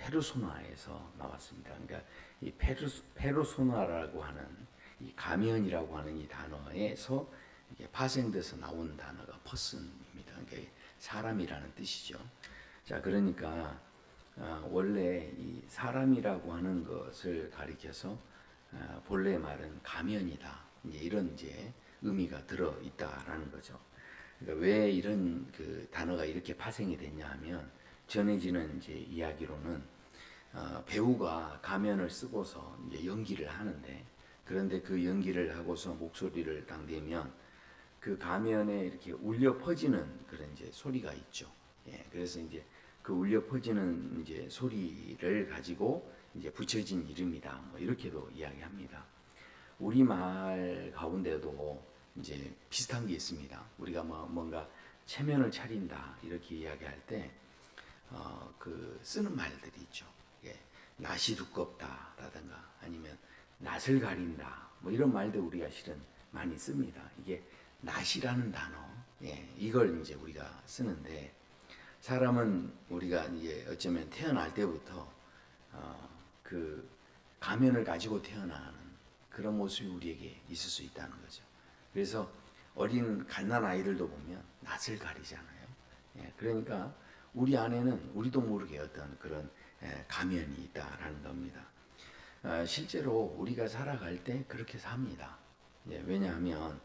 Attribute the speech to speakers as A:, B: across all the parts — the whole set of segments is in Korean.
A: 페르소나에서 나왔습니다. 그러니까 이 페르소나라고 하는 이 가면이라고 하는 이 단어에서 이게 파생돼서 나온 단어가 퍼슨입니다. 그러니까 사람이라는 뜻이죠. 자, 그러니까 원래 이 사람이라고 하는 것을 가리켜서 본래 말은 가면이다. 이제 이런 이제 의미가 들어 있다라는 거죠. 그러니까 왜 이런 그 단어가 이렇게 파생이 됐냐 하면 전해지는 이제 이야기로는 배우가 가면을 쓰고서 이제 연기를 하는데 그런데 그 연기를 하고서 목소리를 딱 내면 그 가면에 이렇게 울려 퍼지는 그런 이제 소리가 있죠. 예, 그래서 이제 그 울려 퍼지는 이제 소리를 가지고 이제 붙여진 이름이다. 뭐 이렇게도 이야기합니다. 우리말 가운데도 이제 비슷한 게 있습니다. 우리가 뭐 뭔가 체면을 차린다 이렇게 이야기할 때 그 쓰는 말들이 있죠. 예, 낯이 두껍다라든가 아니면 낯을 가린다 뭐 이런 말들 우리가 실은 많이 씁니다. 이게 낯이라는 단어, 예, 이걸 이제 우리가 쓰는데 사람은 우리가 이제 어쩌면 태어날 때부터 그 가면을 가지고 태어나는 그런 모습이 우리에게 있을 수 있다는 거죠. 그래서 어린 갓난 아이들도 보면 낯을 가리잖아요. 예, 그러니까 우리 안에는 우리도 모르게 어떤 그런 가면이 있다라는 겁니다. 실제로 우리가 살아갈 때 그렇게 삽니다. 예, 왜냐하면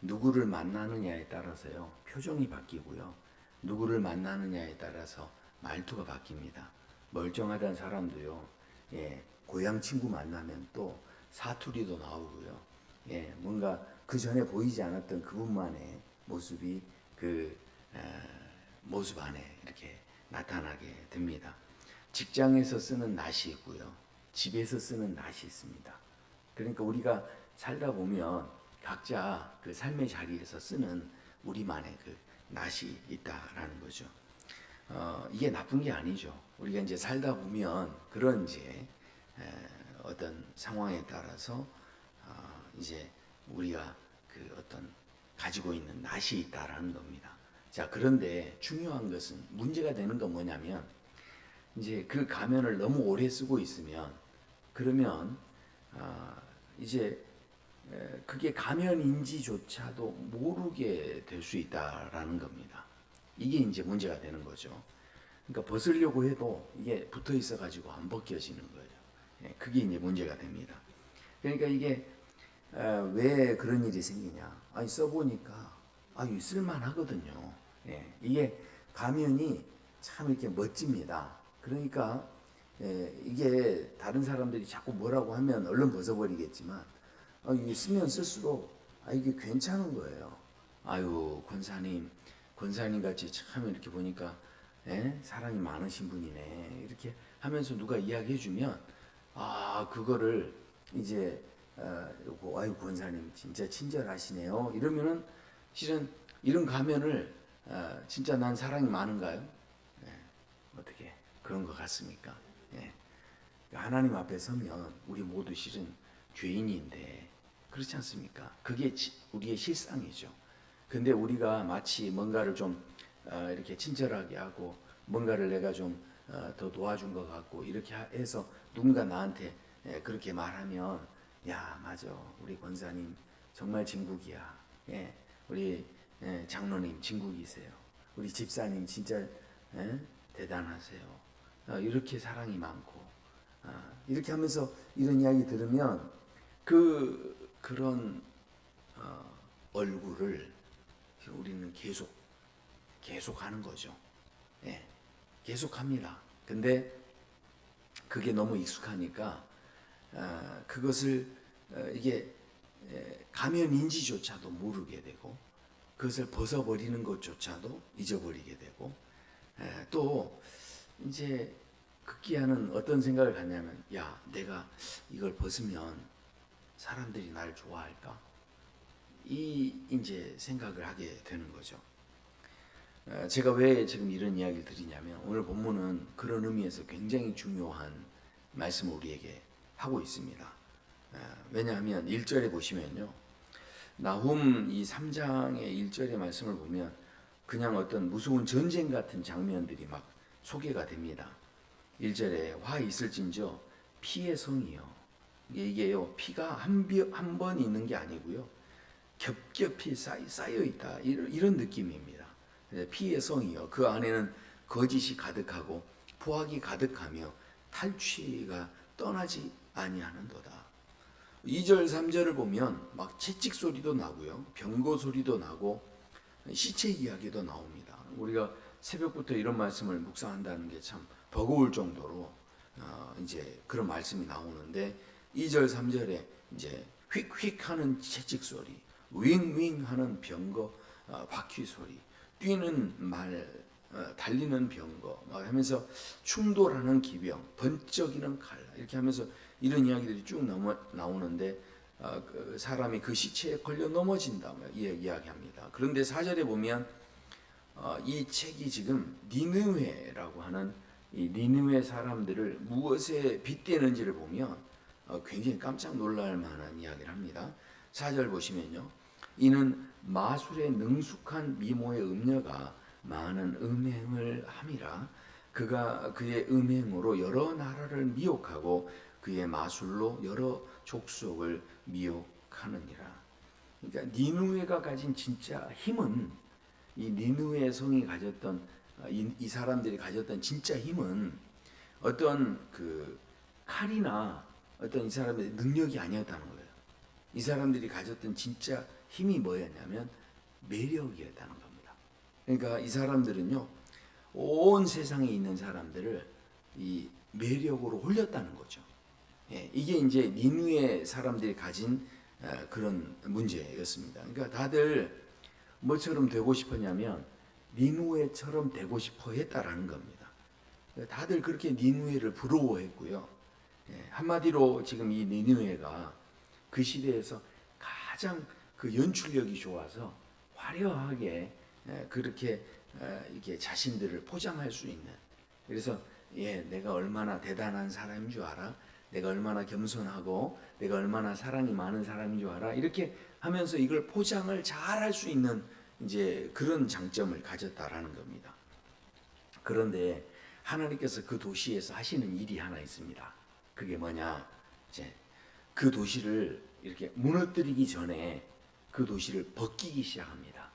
A: 누구를 만나느냐에 따라서요 표정이 바뀌고요 누구를 만나느냐에 따라서 말투가 바뀝니다. 멀쩡하던 사람도요 예, 고향 친구 만나면 또 사투리도 나오고요 예, 뭔가 그 전에 보이지 않았던 그분만의 모습이 그 모습 안에 이렇게 나타나게 됩니다. 직장에서 쓰는 낯이 있고요 집에서 쓰는 낯이 있습니다. 그러니까 우리가 살다 보면 각자 그 삶의 자리에서 쓰는 우리만의 그 낯이 있다라는 거죠. 이게 나쁜 게 아니죠. 우리가 이제 살다 보면 그런 이제 어떤 상황에 따라서 이제 우리가 그 어떤 가지고 있는 낯이 있다라는 겁니다. 자, 그런데 중요한 것은 문제가 되는 건 뭐냐면 이제 그 가면을 너무 오래 쓰고 있으면 그러면 이제 그게 가면인지조차도 모르게 될 수 있다라는 겁니다. 이게 이제 문제가 되는 거죠. 그러니까 벗으려고 해도 이게 붙어 있어 가지고 안 벗겨지는 거예요. 예, 그게 이제 문제가 됩니다. 그러니까 이게 왜 그런 일이 생기냐? 아니 써보니까 쓸만하거든요. 예, 이게 가면이 참 이렇게 멋집니다. 그러니까 이게 다른 사람들이 자꾸 뭐라고 하면 얼른 벗어버리겠지만 이게 쓰면 쓸수록 이게 괜찮은 거예요. 아유 권사님 같이 참 이렇게 보니까 사랑이 많으신 분이네 이렇게 하면서 누가 이야기해주면 그거를 이제 아유 권사님 진짜 친절하시네요 이러면은 실은 이런 가면을 진짜 난 사랑이 많은가요? 어떻게 그런 것 같습니까? 예. 하나님 앞에 서면 우리 모두 실은 죄인인데 그렇지 않습니까? 그게 우리의 실상이죠. 근데 우리가 마치 뭔가를 좀 이렇게 친절하게 하고 뭔가를 내가 좀 더 도와준 것 같고 이렇게 해서 누군가 나한테 그렇게 말하면 야 맞아 우리 권사님 정말 진국이야. 예, 우리 장로님 진국이세요. 우리 집사님 진짜 대단하세요. 이렇게 사랑이 많고 이렇게 하면서 이런 이야기 들으면 그런 얼굴을 우리는 계속 하는 거죠. 예, 계속 합니다. 근데 그게 너무 익숙하니까 그것을 이게 가면인지조차도 모르게 되고 그것을 벗어버리는 것조차도 잊어버리게 되고 또 이제 극기야는 어떤 생각을 갖냐면 야 내가 이걸 벗으면 사람들이 나를 좋아할까? 이 이제 생각을 하게 되는 거죠. 제가 왜 지금 이런 이야기를 드리냐면 오늘 본문은 그런 의미에서 굉장히 중요한 말씀을 우리에게 하고 있습니다. 왜냐하면 1절에 보시면요. 나훔 이 3장의 1절의 말씀을 보면 그냥 어떤 무서운 전쟁 같은 장면들이 막 소개가 됩니다. 1절에 화 있을진저 피의 성이요. 이게요, 피가 한 번 있는 게 아니고요, 겹겹이 쌓여 있다, 이런 느낌입니다. 피의 성이요, 그 안에는 거짓이 가득하고 포악이 가득하며 탈취가 떠나지 아니하는도다. 2절 3절을 보면 막 채찍 소리도 나고요, 병거 소리도 나고 시체 이야기도 나옵니다. 우리가 새벽부터 이런 말씀을 묵상한다는 게 참 버거울 정도로 이제 그런 말씀이 나오는데, 2절 3절에 이제 휙휙 하는 채찍 소리, 윙윙 하는 병거 바퀴 소리, 뛰는 말, 달리는 병거 막 하면서 충돌하는 기병, 번쩍이는 칼, 이렇게 하면서 이런 이야기들이 쭉 나오는데, 그 사람이 그 시체에 걸려 넘어진다 이야기합니다. 그런데 4절에 보면 이 책이 지금 니느웨라고 하는 이 니느웨 사람들을 무엇에 빗대는지를 보면 굉장히 깜짝 놀랄 만한 이야기를 합니다. 4절 보시면요, 이는 마술에 능숙한 미모의 음녀가 많은 음행을 함이라. 그가 그의 음행으로 여러 나라를 미혹하고 그의 마술로 여러 족속을 미혹하느니라. 그러니까 니느웨가 가진 진짜 힘은, 이 니느웨 성이 가졌던 이 사람들이 가졌던 진짜 힘은 어떤 그 칼이나 어떤 이 사람의 능력이 아니었다는 거예요. 이 사람들이 가졌던 진짜 힘이 뭐였냐면 매력이었다는 겁니다. 그러니까 이 사람들은요, 온 세상에 있는 사람들을 이 매력으로 홀렸다는 거죠. 예, 이게 이제 니느웨 사람들이 가진 그런 문제였습니다. 그러니까 다들 뭐처럼 되고 싶었냐면 니느웨처럼 되고 싶어 했다라는 겁니다. 다들 그렇게 니느웨를 부러워했고요. 예, 한마디로 지금 이 니느웨가 그 시대에서 가장 그 연출력이 좋아서 화려하게 그렇게 이렇게 자신들을 포장할 수 있는, 그래서 내가 얼마나 대단한 사람인 줄 알아? 내가 얼마나 겸손하고 내가 얼마나 사랑이 많은 사람인 줄 알아? 이렇게 하면서 이걸 포장을 잘 할 수 있는 이제 그런 장점을 가졌다라는 겁니다. 그런데 하나님께서 그 도시에서 하시는 일이 하나 있습니다. 그게 뭐냐? 이제 그 도시를 이렇게 무너뜨리기 전에 그 도시를 벗기기 시작합니다.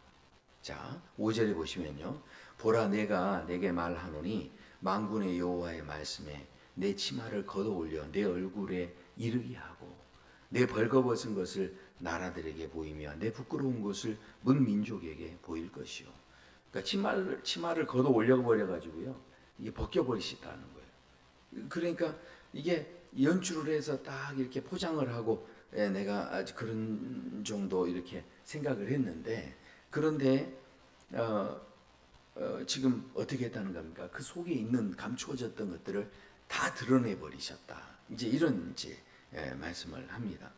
A: 자, 5절에 보시면요, 보라 내가 내게 말하노니 만군의 여호와의 말씀에 내 치마를 걷어 올려 내 얼굴에 이르게 하고 내 벌거벗은 것을 나라들에게 보이며 내 부끄러운 것을 문 민족에게 보일 것이요. 그러니까 치마를 걷어 올려 버려 가지고요, 이게 벗겨 버리시다는 거예요. 그러니까 이게 연출을 해서 딱 이렇게 포장을 하고 내가 아주 그런 정도 이렇게 생각을 했는데, 그런데 지금 어떻게 했다는 겁니까? 그 속에 있는 감추어졌던 것들을 다 드러내 버리셨다. 이제 이런 이제 말씀을 합니다.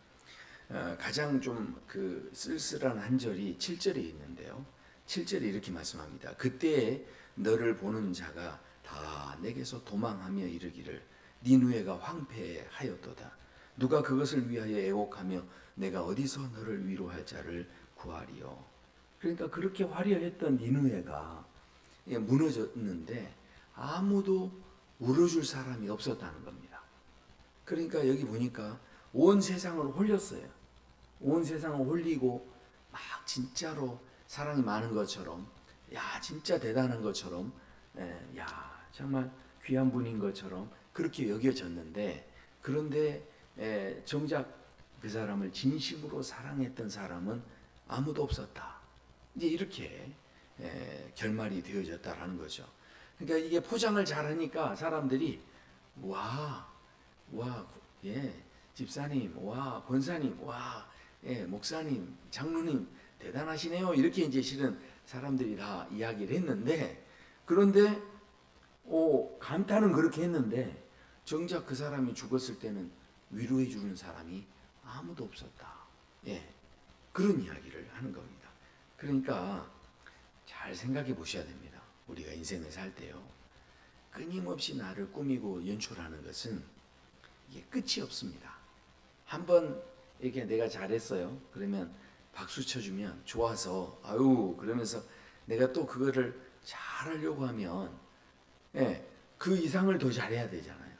A: 가장 좀 그 쓸쓸한 한 절이 7절에 있는데요. 7절에 이렇게 말씀합니다. 그때 너를 보는 자가 다 내게서 도망하며 이르기를 니느웨가 황폐하였도다. 누가 그것을 위하여 애곡하며 내가 어디서 너를 위로할 자를 구하리요. 그러니까 그렇게 화려했던 니느웨가 무너졌는데 아무도 울어줄 사람이 없었다는 겁니다. 그러니까 여기 보니까 온 세상을 홀렸어요. 온 세상을 홀리고 막 진짜로 사랑이 많은 것처럼, 야 진짜 대단한 것처럼, 야 정말 귀한 분인 것처럼 그렇게 여겨졌는데, 그런데 정작 그 사람을 진심으로 사랑했던 사람은 아무도 없었다. 이제 이렇게 결말이 되어졌다라는 거죠. 그러니까 이게 포장을 잘하니까 사람들이 와, 집사님, 와, 권사님, 와, 목사님, 장로님 대단하시네요. 이렇게 이제 실은 사람들이 다 이야기를 했는데, 그런데 감탄은 그렇게 했는데 정작 그 사람이 죽었을 때는 위로해 주는 사람이 아무도 없었다. 그런 이야기를 하는 겁니다. 그러니까 잘 생각해 보셔야 됩니다. 우리가 인생을 살 때요, 끊임없이 나를 꾸미고 연출하는 것은 이게 끝이 없습니다. 한번 이렇게 내가 잘했어요. 그러면 박수 쳐주면 좋아서 아유 그러면서 내가 또 그거를 잘하려고 하면 그 이상을 더 잘해야 되잖아요.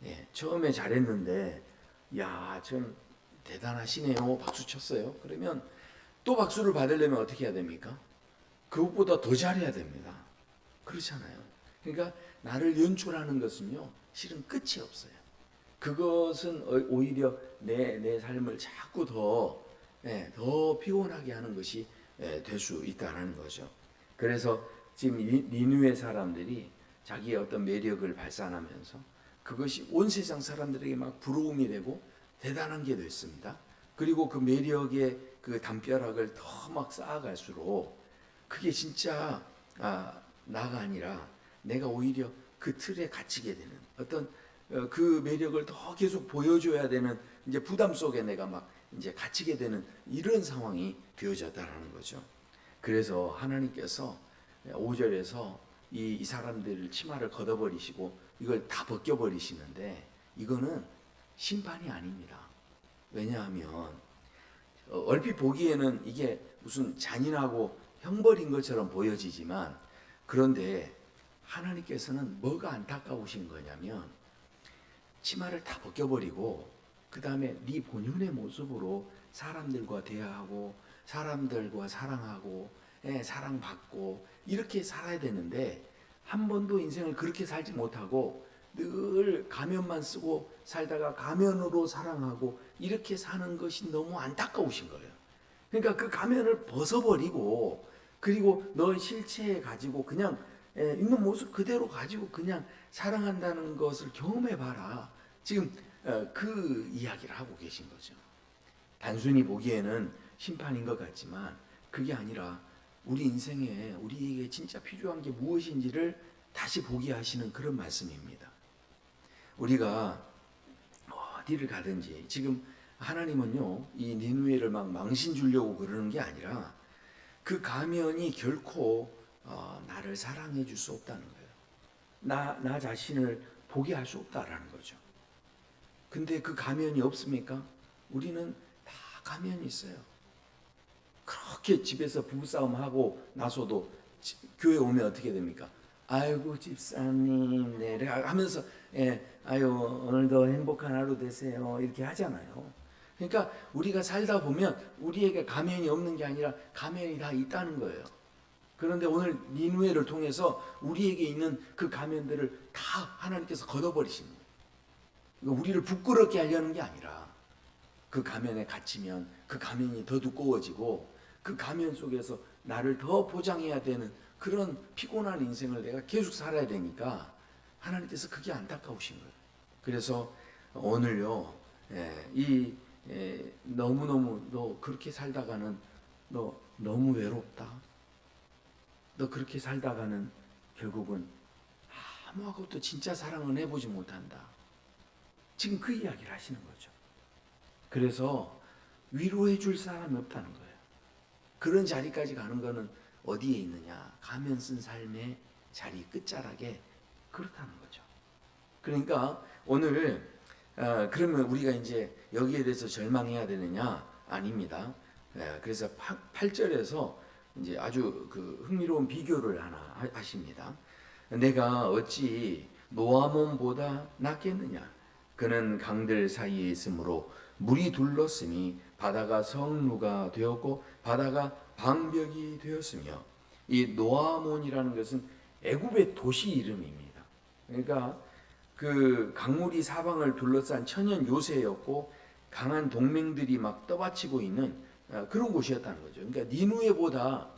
A: 예, 처음에 잘했는데 야, 좀 대단하시네요. 박수 쳤어요. 그러면 또 박수를 받으려면 어떻게 해야 됩니까? 그것보다 더 잘해야 됩니다. 그렇잖아요. 그러니까 나를 연출하는 것은요, 실은 끝이 없어요. 그것은 오히려 내 삶을 자꾸 더 피곤하게 하는 것이 될 수 있다는 거죠. 그래서 지금 니느웨 사람들이 자기의 어떤 매력을 발산하면서 그것이 온 세상 사람들에게 막 부러움이 되고 대단한 게 됐습니다. 그리고 그 매력의 그 담벼락을 더 막 쌓아갈수록 그게 진짜 나가 아니라 내가 오히려 그 틀에 갇히게 되는 어떤 그 매력을 더 계속 보여줘야 되는 이제 부담 속에 내가 막 이제 갇히게 되는 이런 상황이 되어졌다라는 거죠. 그래서 하나님께서 5절에서 이 사람들 치마를 걷어버리시고 이걸 다 벗겨버리시는데 이거는 심판이 아닙니다. 왜냐하면 얼핏 보기에는 이게 무슨 잔인하고 형벌인 것처럼 보여지지만 그런데 하나님께서는 뭐가 안타까우신 거냐면 치마를 다 벗겨버리고 그 다음에 네 본연의 모습으로 사람들과 대화하고 사람들과 사랑하고 사랑받고 이렇게 살아야 되는데 한 번도 인생을 그렇게 살지 못하고 늘 가면만 쓰고 살다가 가면으로 사랑하고 이렇게 사는 것이 너무 안타까우신 거예요. 그러니까 그 가면을 벗어버리고 그리고 너 실체에 가지고 그냥 있는 모습 그대로 가지고 그냥 사랑한다는 것을 경험해봐라. 지금 그 이야기를 하고 계신 거죠. 단순히 보기에는 심판인 것 같지만 그게 아니라 우리 인생에 우리에게 진짜 필요한 게 무엇인지를 다시 보게 하시는 그런 말씀입니다. 우리가 어디를 가든지 지금 하나님은요 이 니느웨를 막 망신 주려고 그러는 게 아니라 그 가면이 결코 나를 사랑해 줄 수 없다는 거예요. 나 자신을 보게 할 수 없다라는 거죠. 근데 그 가면이 없습니까? 우리는 다 가면이 있어요. 그렇게 집에서 부부싸움하고 나서도 교회 오면 어떻게 됩니까? 아이고 집사님 네 하면서 아유 오늘도 행복한 하루 되세요 이렇게 하잖아요. 그러니까 우리가 살다 보면 우리에게 가면이 없는 게 아니라 가면이 다 있다는 거예요. 그런데 오늘 니느웨를 통해서 우리에게 있는 그 가면들을 다 하나님께서 걷어버리시는 거예요. 우리를 부끄럽게 하려는 게 아니라 그 가면에 갇히면 그 가면이 더 두꺼워지고 그 가면 속에서 나를 더 보장해야 되는 그런 피곤한 인생을 내가 계속 살아야 되니까 하나님께서 그게 안타까우신 거예요. 그래서 오늘요 너무너무 너 그렇게 살다가는 너 너무 외롭다. 너 그렇게 살다가는 결국은 아무것도 진짜 사랑은 해보지 못한다. 지금 그 이야기를 하시는 거죠. 그래서 위로해 줄 사람이 없다는 거예요. 그런 자리까지 가는 거는 어디에 있느냐? 가면 쓴 삶의 자리 끝자락에 그렇다는 거죠. 그러니까 오늘 그러면 우리가 이제 여기에 대해서 절망해야 되느냐? 아닙니다. 그래서 8절에서 이제 아주 그 흥미로운 비교를 하나 하십니다. 내가 어찌 노아몬보다 낫겠느냐? 그는 강들 사이에 있으므로 물이 둘렀으니 바다가 성루가 되었고 바다가 방벽이 되었으며 이 노아몬이라는 것은 애굽의 도시 이름입니다. 그러니까 그 강물이 사방을 둘러싼 천연 요새였고 강한 동맹들이 막 떠받치고 있는 그런 곳이었다는 거죠. 그러니까 니느웨보다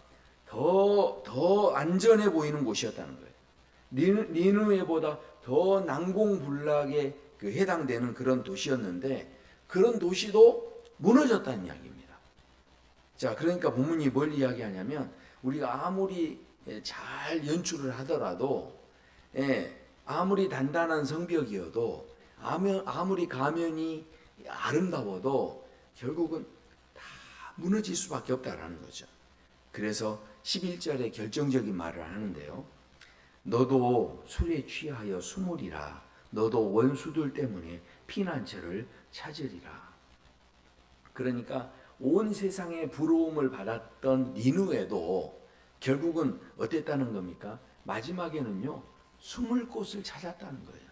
A: 더 안전해 보이는 곳이었다는 거예요. 니느웨보다 더 난공불락에 그 해당되는 그런 도시였는데 그런 도시도 무너졌다는 이야기입니다. 자, 그러니까 본문이 뭘 이야기하냐면 우리가 아무리 잘 연출을 하더라도 아무리 단단한 성벽이어도 아무리 가면이 아름다워도 결국은 다 무너질 수밖에 없다라는 거죠. 그래서 11절에 결정적인 말을 하는데요. 너도 술에 취하여 숨으리라. 너도 원수들 때문에 피난처를 찾으리라. 그러니까 온 세상의 부러움을 받았던 니느웨도 결국은 어땠다는 겁니까? 마지막에는요 숨을 곳을 찾았다는 거예요.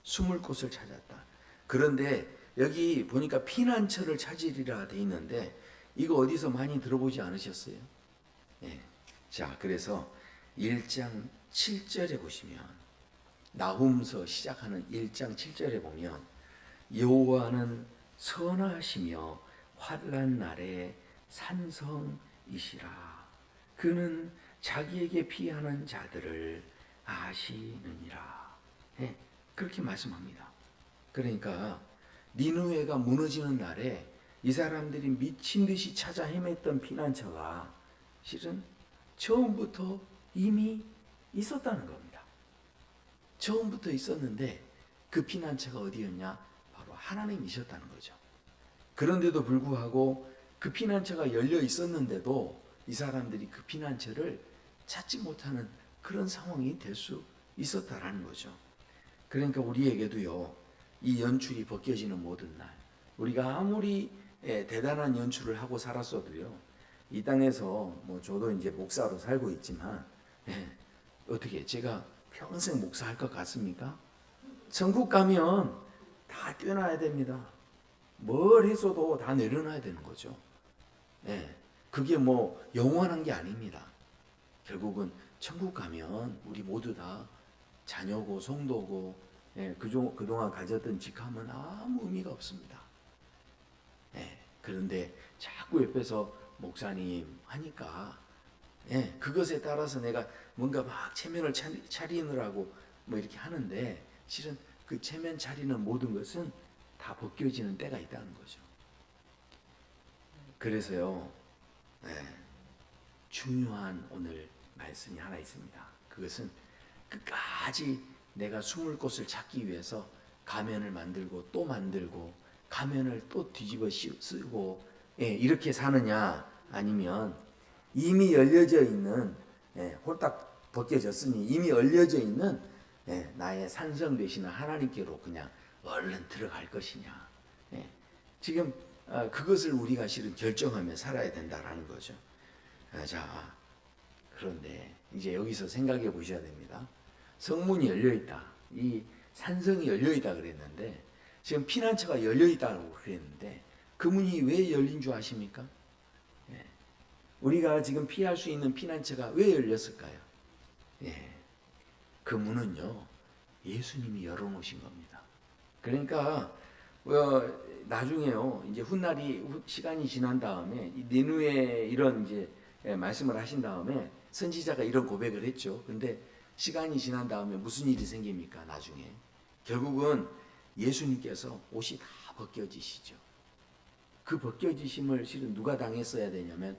A: 숨을 곳을 찾았다. 그런데 여기 보니까 피난처를 찾으리라 돼 있는데 이거 어디서 많이 들어보지 않으셨어요? 예. 자, 그래서 1장 7절에 보시면 나훔서 시작하는 1장 7절에 보면 여호와는 선하시며 환난 날에 산성이시라. 그는 자기에게 피하는 자들을 아시느니라. 예, 그렇게 말씀합니다. 그러니까 니느웨가 무너지는 날에 이 사람들이 미친 듯이 찾아 헤맸던 피난처가 실은 처음부터 이미 있었다는 겁니다. 처음부터 있었는데 그 피난처가 어디였냐? 바로 하나님이셨다는 거죠. 그런데도 불구하고 그 피난처가 열려 있었는데도 이 사람들이 그 피난처를 찾지 못하는 그런 상황이 될 수 있었다라는 거죠. 그러니까 우리에게도요, 이 연출이 벗겨지는 모든 날, 우리가 아무리 대단한 연출을 하고 살았어도요, 이 땅에서 뭐 저도 이제 목사로 살고 있지만 어떻게 제가 평생 목사할 것 같습니까? 천국 가면 다 뛰어나야 됩니다. 뭘 했어도 다 내려놔야 되는 거죠. 그게 뭐 영원한 게 아닙니다. 결국은 천국 가면 우리 모두 다 자녀고 성도고 그동안 가졌던 직함은 아무 의미가 없습니다. 그런데 자꾸 옆에서 목사님 하니까 그것에 따라서 내가 뭔가 막 체면을 차리느라고 뭐 이렇게 하는데 실은 그 체면 차리는 모든 것은 다 벗겨지는 때가 있다는 거죠. 그래서요, 중요한 오늘 말씀이 하나 있습니다. 그것은 끝까지 내가 숨을 곳을 찾기 위해서 가면을 만들고 또 만들고 가면을 또 뒤집어 쓰고 이렇게 사느냐, 아니면 이미 열려져 있는 홀딱 벗겨졌으니 이미 열려져 있는 나의 산성 되시는 하나님께로 그냥 얼른 들어갈 것이냐. 지금 그것을 우리가 실은 결정하며 살아야 된다라는 거죠. 자, 그런데 이제 여기서 생각해 보셔야 됩니다. 성문이 열려 있다. 이 산성이 열려 있다 그랬는데 지금 피난처가 열려 있다고 그랬는데 그 문이 왜 열린 줄 아십니까? 우리가 지금 피할 수 있는 피난처가 왜 열렸을까요? 그 문은요, 예수님이 열어놓으신 겁니다. 그러니까 나중에요, 이제 훗날이 시간이 지난 다음에 니느웨 이런 이제 말씀을 하신 다음에 선지자가 이런 고백을 했죠. 근데 시간이 지난 다음에 무슨 일이 생깁니까? 나중에 결국은 예수님께서 옷이 다 벗겨지시죠. 그 벗겨지심을 실은 누가 당했어야 되냐면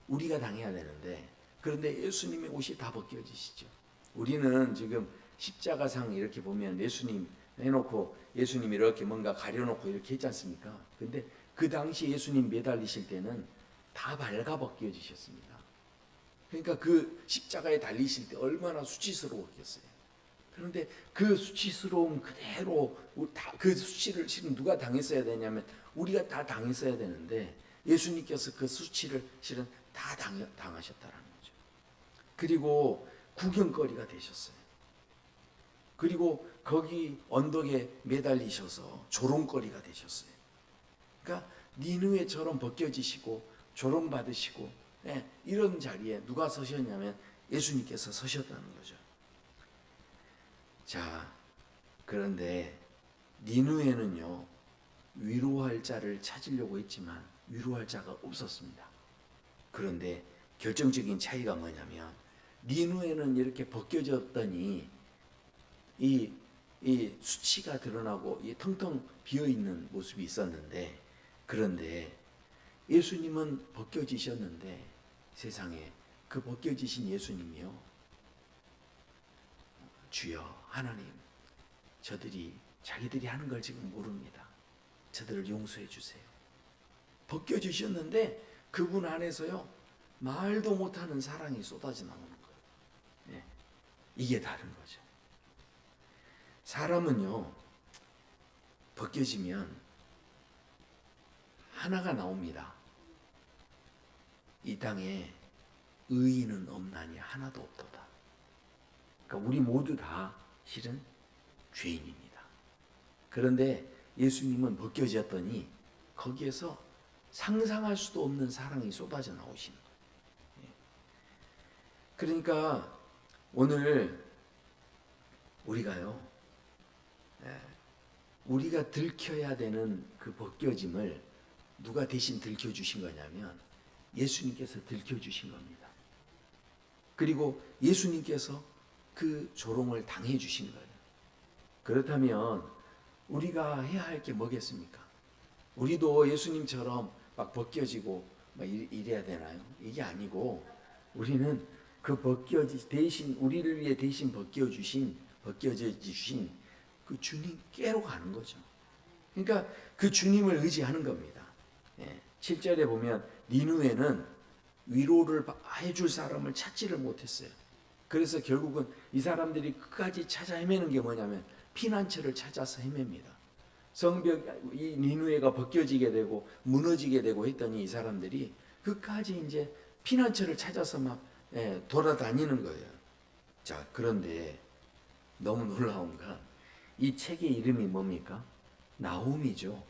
A: 우리가 당해야 되는데, 그런데 예수님의 옷이 다 벗겨지시죠. 우리는 지금 십자가상 이렇게 보면 예수님 해놓고 예수님 이렇게 뭔가 가려놓고 이렇게 했지 않습니까? 근데 그 당시 예수님 매달리실 때는 다 발가 벗겨지셨습니다. 그러니까 그 십자가에 달리실 때 얼마나 수치스러웠겠어요. 그런데 그 수치스러움 그대로 그 수치를 실은 누가 당했어야 되냐면 우리가 다 당했어야 되는데 예수님께서 그 수치를 실은 다 당하셨다는 거죠. 그리고 구경거리가 되셨어요. 그리고 거기 언덕에 매달리셔서 조롱거리가 되셨어요. 그러니까 니느웨처럼 벗겨지시고 조롱받으시고 이런 자리에 누가 서셨냐면 예수님께서 서셨다는 거죠. 자, 그런데 니느웨는요, 위로할 자를 찾으려고 했지만 위로할 자가 없었습니다. 그런데 결정적인 차이가 뭐냐면 니느웨는 이렇게 벗겨졌더니 이 수치가 드러나고 이 텅텅 비어있는 모습이 있었는데, 그런데 예수님은 벗겨지셨는데 세상에 그 벗겨지신 예수님이요, 주여 하나님, 자기들이 하는 걸 지금 모릅니다. 저들을 용서해 주세요. 벗겨주셨는데 그분 안에서요, 말도 못하는 사랑이 쏟아져 나오는 거예요. 이게 다른 거죠. 사람은요, 벗겨지면 하나가 나옵니다. 이 땅에 의인은 없나니 하나도 없도다. 그러니까 우리 모두 다 실은 죄인입니다. 그런데 예수님은 벗겨졌더니 거기에서 상상할 수도 없는 사랑이 쏟아져 나오시는 거예요. 그러니까 오늘 우리가요, 우리가 들켜야 되는 그 벗겨짐을 누가 대신 들켜주신 거냐면 예수님께서 들켜주신 겁니다. 그리고 예수님께서 그 조롱을 당해주신 거예요. 그렇다면 우리가 해야 할 게 뭐겠습니까? 우리도 예수님처럼 막 벗겨지고 막 이래야 되나요? 이게 아니고 우리는 그 대신 우리를 위해 대신 벗겨져 주신 그 주님께로 가는 거죠. 그러니까 그 주님을 의지하는 겁니다. 7절에 보면 니누에는 위로를 해줄 사람을 찾지를 못했어요. 그래서 결국은 이 사람들이 끝까지 찾아 헤매는 게 뭐냐면 피난처를 찾아서 헤맵니다. 성벽 이 니누에가 벗겨지게 되고 무너지게 되고 했더니 이 사람들이 끝까지 이제 피난처를 찾아서 막 돌아다니는 거예요. 자, 그런데 너무 놀라운 건 이 책의 이름이 뭡니까? 나훔이죠.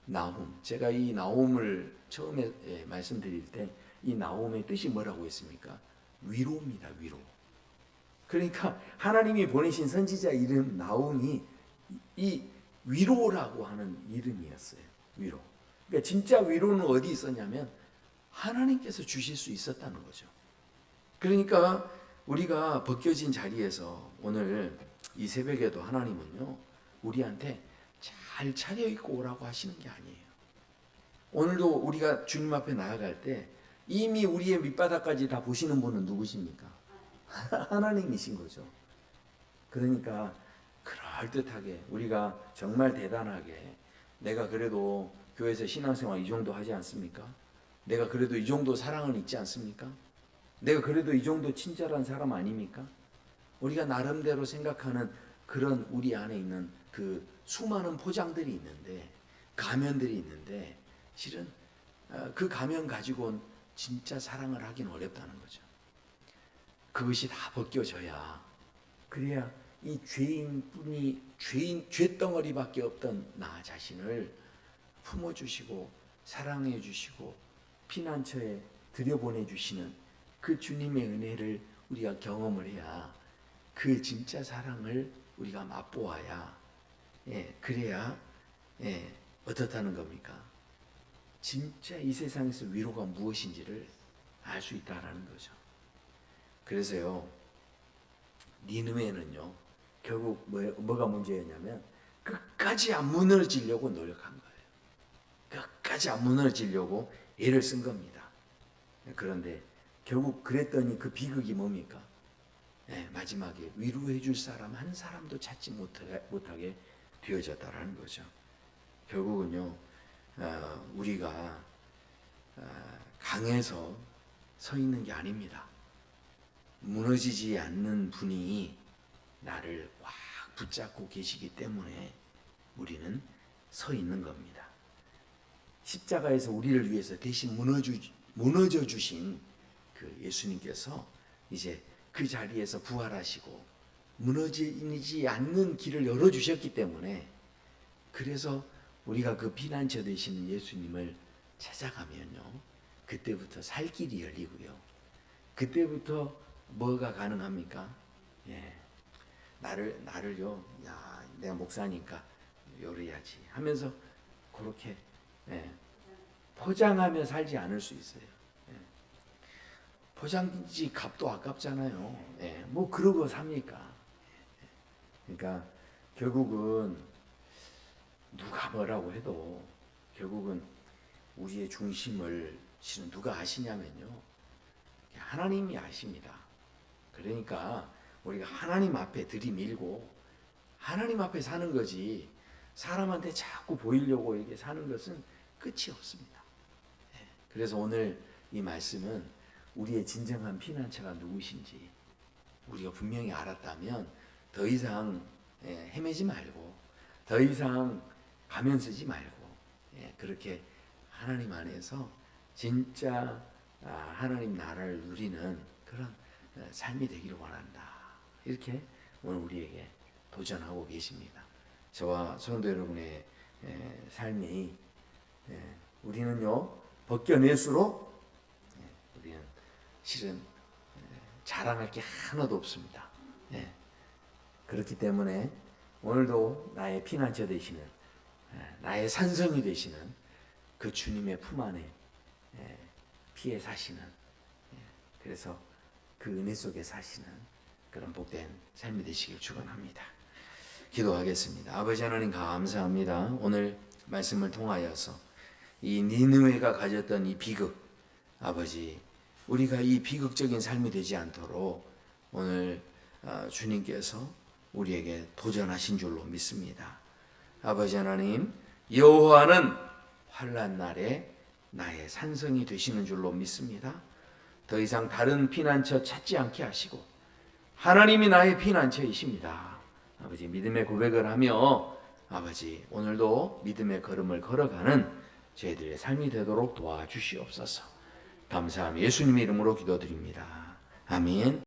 A: 나훔. 제가 이 나훔을 처음에 말씀드릴 때 이 나훔의 뜻이 뭐라고 했습니까? 위로입니다. 위로. 그러니까 하나님이 보내신 선지자 이름 나훔이 이 위로라고 하는 이름이었어요. 위로. 그러니까 진짜 위로는 어디 있었냐면 하나님께서 주실 수 있었다는 거죠. 그러니까 우리가 벗겨진 자리에서 오늘 이 새벽에도 하나님은요, 우리한테 잘 차려입고 오라고 하시는 게 아니에요. 오늘도 우리가 주님 앞에 나아갈 때 이미 우리의 밑바닥까지 다 보시는 분은 누구십니까? 하나님이신 거죠. 그러니까 그럴듯하게 우리가 정말 대단하게 내가 그래도 교회에서 신앙생활 이 정도 하지 않습니까? 내가 그래도 이 정도 사랑은 있지 않습니까? 내가 그래도 이 정도 친절한 사람 아닙니까? 우리가 나름대로 생각하는 그런 우리 안에 있는 그 수많은 포장들이 있는데, 가면들이 있는데 실은 그 가면 가지고는 진짜 사랑을 하기는 어렵다는 거죠. 그것이 다 벗겨져야, 그래야 이 죄덩어리밖에 없던 나 자신을 품어주시고 사랑해주시고 피난처에 들여보내주시는 그 주님의 은혜를 우리가 경험을 해야, 그 진짜 사랑을 우리가 맛보아야, 그래야 어떻다는 겁니까? 진짜 이 세상에서 위로가 무엇인지를 알 수 있다라는 거죠. 그래서요, 니느웨는요, 결국 뭐가 문제였냐면 끝까지 안 무너지려고 노력한 거예요. 끝까지 안 무너지려고 애를 쓴 겁니다. 그런데 결국 그랬더니 그 비극이 뭡니까? 마지막에 위로해 줄 사람 한 사람도 찾지 못하게 되어졌다라는 거죠. 결국은요, 우리가 강해서 서 있는 게 아닙니다. 무너지지 않는 분이 나를 꽉 붙잡고 계시기 때문에 우리는 서 있는 겁니다. 십자가에서 우리를 위해서 대신 무너져 주신 그 예수님께서 이제 그 자리에서 부활하시고 무너지지 않는 길을 열어주셨기 때문에, 그래서 우리가 그 피난처 되시는 예수님을 찾아가면요, 그때부터 살 길이 열리고요, 그때부터 뭐가 가능합니까? 나를요, 야, 내가 목사니까 요래야지 하면서 그렇게 포장하며 살지 않을 수 있어요. 포장지 값도 아깝잖아요. 뭐 그러고 삽니까? 그러니까 결국은 누가 뭐라고 해도 결국은 우리의 중심을 실은 누가 아시냐면요, 하나님이 아십니다. 그러니까 우리가 하나님 앞에 들이밀고 하나님 앞에 사는 거지, 사람한테 자꾸 보이려고 이렇게 사는 것은 끝이 없습니다. 그래서 오늘 이 말씀은 우리의 진정한 피난처가 누구신지 우리가 분명히 알았다면 더 이상 헤매지 말고, 더 이상 가면 쓰지 말고, 그렇게 하나님 안에서 진짜 하나님 나라를 누리는 그런 삶이 되기를 원한다. 이렇게 오늘 우리에게 도전하고 계십니다. 저와 성도 여러분의 삶이 우리는요 벗겨낼수록 우리는 실은 자랑할 게 하나도 없습니다. 그렇기 때문에 오늘도 나의 피난처 되시는 나의 산성이 되시는 그 주님의 품 안에 피해 사시는 그래서 그 은혜 속에 사시는 그런 복된 삶이 되시길 축원합니다. 기도하겠습니다. 아버지 하나님 감사합니다. 오늘 말씀을 통하여서 이 니느웨가 가졌던 이 비극 아버지 우리가 이 비극적인 삶이 되지 않도록 오늘 주님께서 우리에게 도전하신 줄로 믿습니다. 아버지 하나님 여호와는 환난 날에 나의 산성이 되시는 줄로 믿습니다. 더 이상 다른 피난처 찾지 않게 하시고 하나님이 나의 피난처이십니다. 아버지 믿음의 고백을 하며 아버지 오늘도 믿음의 걸음을 걸어가는 저희들의 삶이 되도록 도와주시옵소서. 감사합니다. 예수님의 이름으로 기도드립니다. 아멘.